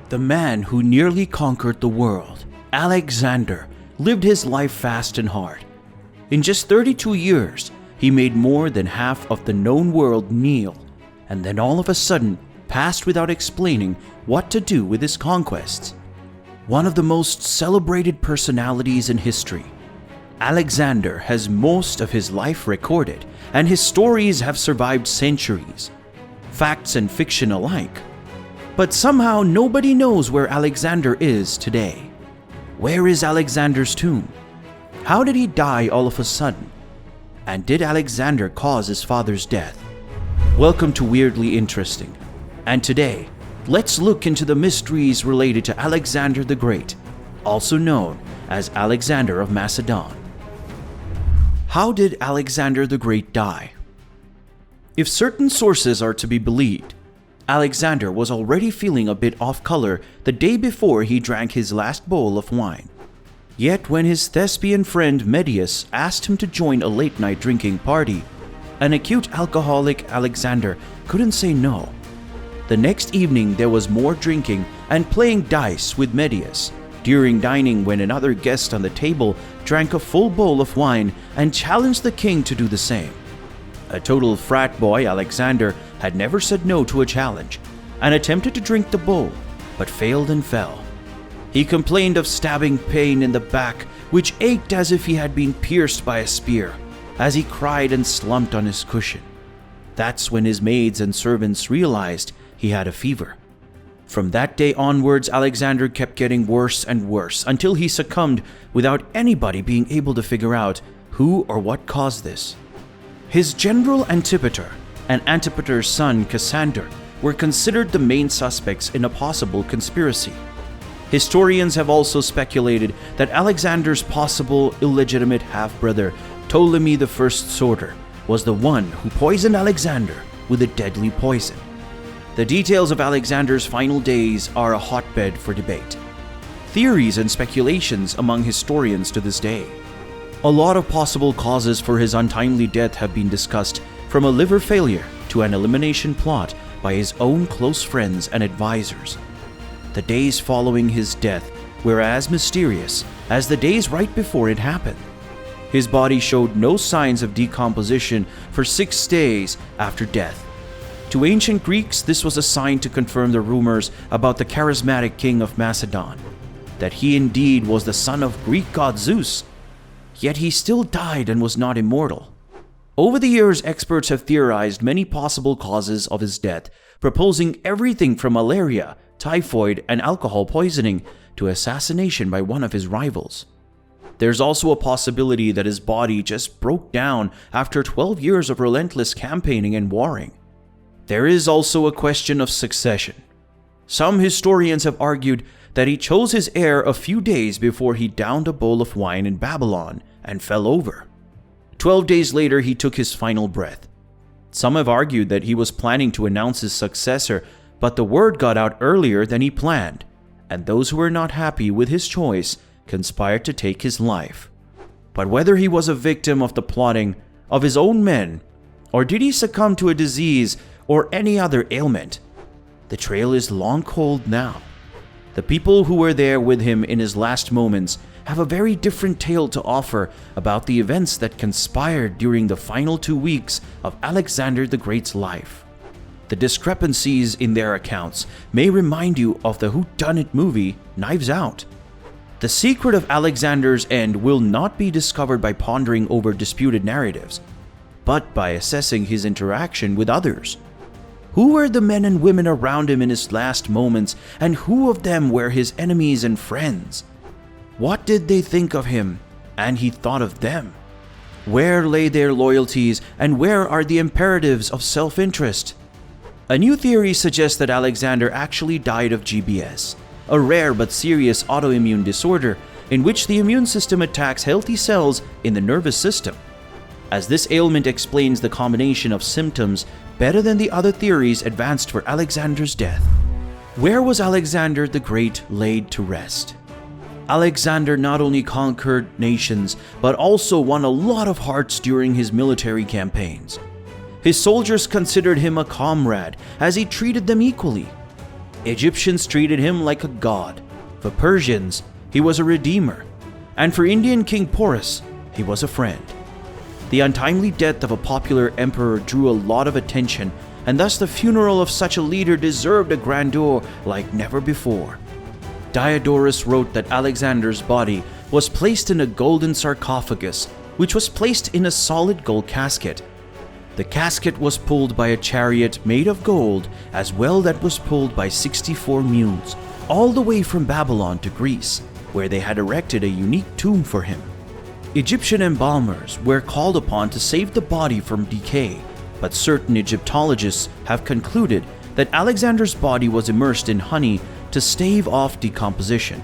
The man who nearly conquered the world, Alexander, lived his life fast and hard. In just 32 years, he made more than half of the known world kneel, and then all of a sudden passed without explaining what to do with his conquests. One of the most celebrated personalities in history, Alexander has most of his life recorded, and his stories have survived centuries, facts and fiction alike. But somehow nobody knows where Alexander is today. Where is Alexander's tomb? How did he die all of a sudden? And did Alexander cause his father's death? Welcome to Weirdly Interesting. And today, let's look into the mysteries related to Alexander the Great, also known as Alexander of Macedon. How did Alexander the Great die? If certain sources are to be believed, Alexander was already feeling a bit off color the day before he drank his last bowl of wine. Yet when his thespian friend Medius asked him to join a late-night drinking party, an acute alcoholic Alexander couldn't say no. The next evening there was more drinking and playing dice with Medius during dining when another guest on the table drank a full bowl of wine and challenged the king to do the same. A total frat boy, Alexander had never said no to a challenge and attempted to drink the bowl, but failed and fell. He complained of stabbing pain in the back, which ached as if he had been pierced by a spear, as he cried and slumped on his cushion. That's when his maids and servants realized he had a fever. From that day onwards, Alexander kept getting worse and worse until he succumbed without anybody being able to figure out who or what caused this. His general Antipater and Antipater's son Cassander were considered the main suspects in a possible conspiracy. Historians have also speculated that Alexander's possible illegitimate half-brother, Ptolemy I Soter, was the one who poisoned Alexander with a deadly poison. The details of Alexander's final days are a hotbed for debate. Theories and speculations among historians to this day. A lot of possible causes for his untimely death have been discussed, from a liver failure to an elimination plot by his own close friends and advisors. The days following his death were as mysterious as the days right before it happened. His body showed no signs of decomposition for 6 days after death. To ancient Greeks, this was a sign to confirm the rumors about the charismatic king of Macedon, that he indeed was the son of Greek god Zeus. Yet he still died and was not immortal. Over the years, experts have theorized many possible causes of his death, proposing everything from malaria, typhoid, and alcohol poisoning to assassination by one of his rivals. There's also a possibility that his body just broke down after 12 years of relentless campaigning and warring. There is also a question of succession. Some historians have argued that he chose his heir a few days before he downed a bowl of wine in Babylon and fell over. 12 days later, he took his final breath. Some have argued that he was planning to announce his successor, but the word got out earlier than he planned, and those who were not happy with his choice conspired to take his life. But whether he was a victim of the plotting of his own men, or did he succumb to a disease or any other ailment, the trail is long cold now. The people who were there with him in his last moments have a very different tale to offer about the events that conspired during the final 2 weeks of Alexander the Great's life. The discrepancies in their accounts may remind you of the whodunit movie Knives Out. The secret of Alexander's end will not be discovered by pondering over disputed narratives, but by assessing his interaction with others. Who were the men and women around him in his last moments, and who of them were his enemies and friends? What did they think of him, and he thought of them? Where lay their loyalties, and where are the imperatives of self-interest? A new theory suggests that Alexander actually died of GBS, a rare but serious autoimmune disorder in which the immune system attacks healthy cells in the nervous system. As this ailment explains the combination of symptoms better than the other theories advanced for Alexander's death. Where was Alexander the Great laid to rest? Alexander not only conquered nations, but also won a lot of hearts during his military campaigns. His soldiers considered him a comrade, as he treated them equally. Egyptians treated him like a god. For Persians, he was a redeemer. And for Indian King Porus, he was a friend. The untimely death of a popular emperor drew a lot of attention, and thus the funeral of such a leader deserved a grandeur like never before. Diodorus wrote that Alexander's body was placed in a golden sarcophagus, which was placed in a solid gold casket. The casket was pulled by a chariot made of gold, as well that was pulled by 64 mules, all the way from Babylon to Greece, where they had erected a unique tomb for him. Egyptian embalmers were called upon to save the body from decay, but certain Egyptologists have concluded that Alexander's body was immersed in honey to stave off decomposition.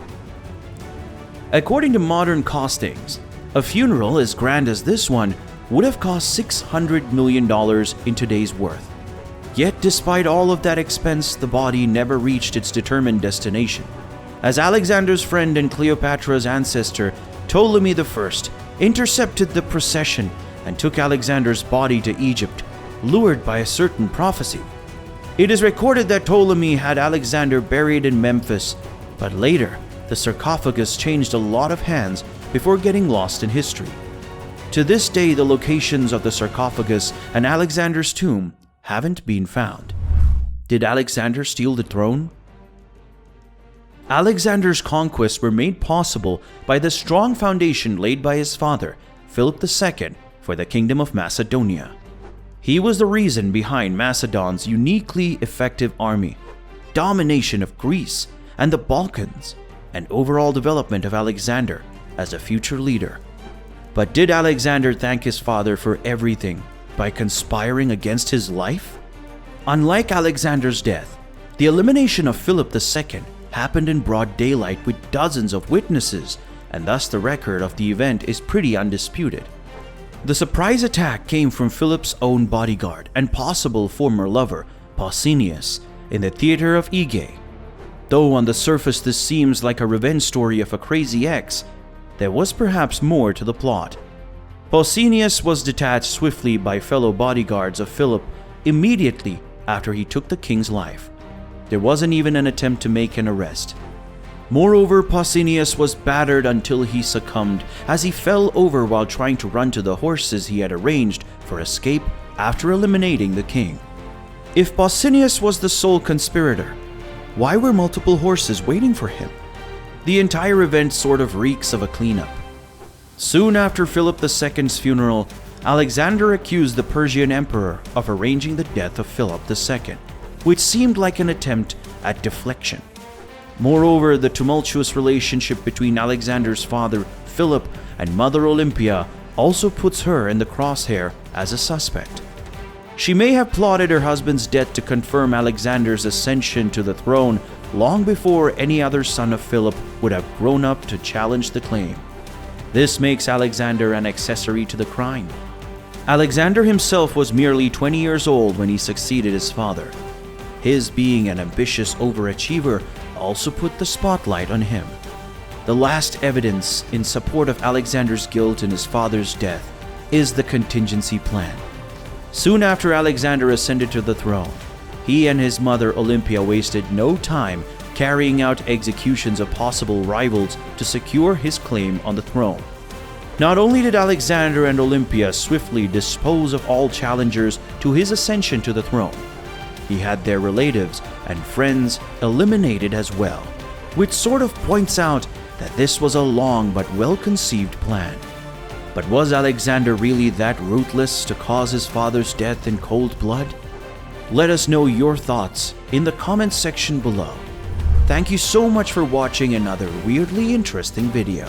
According to modern costings, a funeral as grand as this one would have cost $600 million in today's worth. Yet despite all of that expense, the body never reached its determined destination, as Alexander's friend and Cleopatra's ancestor, Ptolemy I, intercepted the procession and took Alexander's body to Egypt, lured by a certain prophecy. It is recorded that Ptolemy had Alexander buried in Memphis, but later the sarcophagus changed a lot of hands before getting lost in history. To this day, the locations of the sarcophagus and Alexander's tomb haven't been found. Did Alexander steal the throne? Alexander's conquests were made possible by the strong foundation laid by his father, Philip II, for the Kingdom of Macedonia. He was the reason behind Macedon's uniquely effective army, domination of Greece and the Balkans, and overall development of Alexander as a future leader. But did Alexander thank his father for everything by conspiring against his life? Unlike Alexander's death, the elimination of Philip II happened in broad daylight with dozens of witnesses, and thus the record of the event is pretty undisputed. The surprise attack came from Philip's own bodyguard and possible former lover, Pausanias, in the theater of Aegae. Though on the surface this seems like a revenge story of a crazy ex, there was perhaps more to the plot. Pausanias was detached swiftly by fellow bodyguards of Philip immediately after he took the king's life. There wasn't even an attempt to make an arrest. Moreover, Pausanias was battered until he succumbed as he fell over while trying to run to the horses he had arranged for escape after eliminating the king. If Pausanias was the sole conspirator, why were multiple horses waiting for him? The entire event sort of reeks of a cleanup. Soon after Philip II's funeral, Alexander accused the Persian emperor of arranging the death of Philip II, which seemed like an attempt at deflection. Moreover, the tumultuous relationship between Alexander's father, Philip, and mother Olympia also puts her in the crosshair as a suspect. She may have plotted her husband's death to confirm Alexander's ascension to the throne long before any other son of Philip would have grown up to challenge the claim. This makes Alexander an accessory to the crime. Alexander himself was merely 20 years old when he succeeded his father. His being an ambitious overachiever also put the spotlight on him. The last evidence in support of Alexander's guilt in his father's death is the contingency plan. Soon after Alexander ascended to the throne, he and his mother Olympia wasted no time carrying out executions of possible rivals to secure his claim on the throne. Not only did Alexander and Olympia swiftly dispose of all challengers to his ascension to the throne, he had their relatives and friends eliminated as well, which sort of points out that this was a long but well-conceived plan. But was Alexander really that ruthless to cause his father's death in cold blood? Let us know your thoughts in the comments section below. Thank you so much for watching another weirdly interesting video.